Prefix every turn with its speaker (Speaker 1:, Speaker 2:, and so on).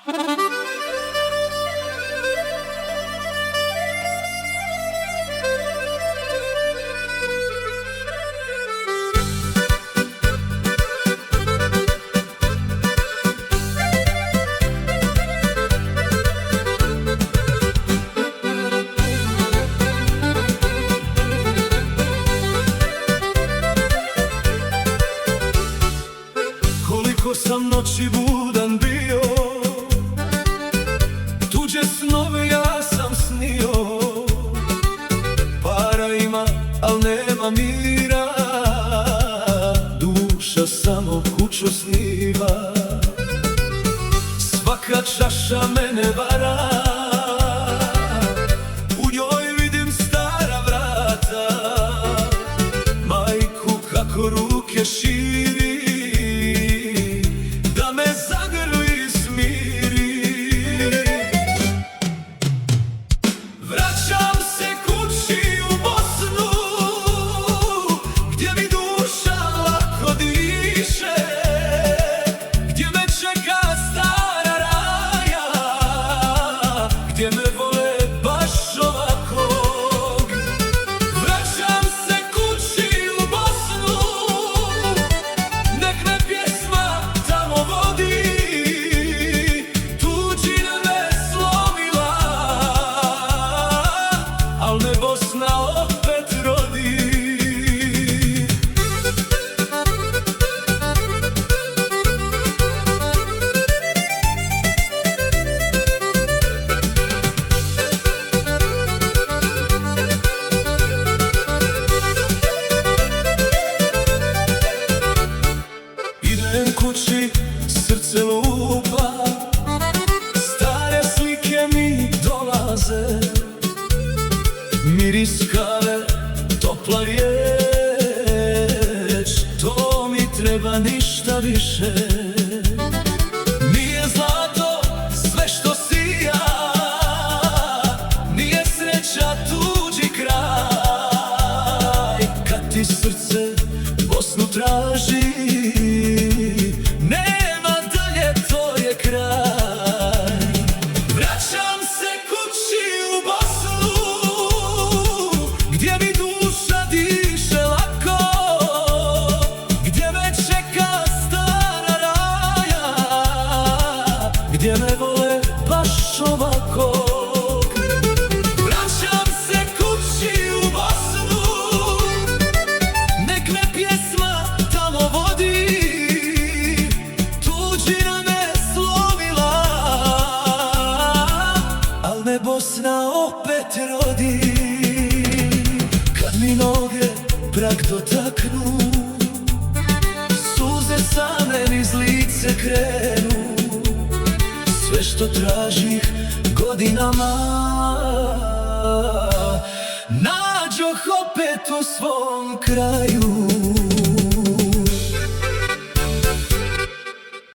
Speaker 1: Koliko sam noći budan bio, tuđe snove ja sam snio. Para ima, al nema mira, duša samo kuću sniva. Svaka čaša mene vara, u njoj vidim stara vrata. Majku kako ruke širi, da me zagrli smiri. Vraćam se kući u Bosnu, gdje mi duša lako diše, gdje me čeka stara raja, gdje me vole baš ovakvog. Vraćam se kući u Bosnu, nek me pjesma tamo vodi, tuđina me slomila, al me Bosna opet rodi. Idem kući, srce lupa, stare slike mi dolaze, miris kave, topla riječ, to mi treba, ništa više. Nije zlato sve što sija, nije sreća tuđi kraj. Kad ti srce Bosnu traži, nema dalje, to je kraj. Vraćam se kući u Bosnu, gdje mi duša diše lako, gdje me čeka stara raja, gdje me vole baš ovakvog. Vraćam se kući u Bosnu, nek me pjesma tamo vodi, tuđina me slomila, al me Bosna opet rodi. Kad mi noge prag dotaknu, suze same niz lice krenu. Sve što tražih godinama, nađoh opet u svom kraju.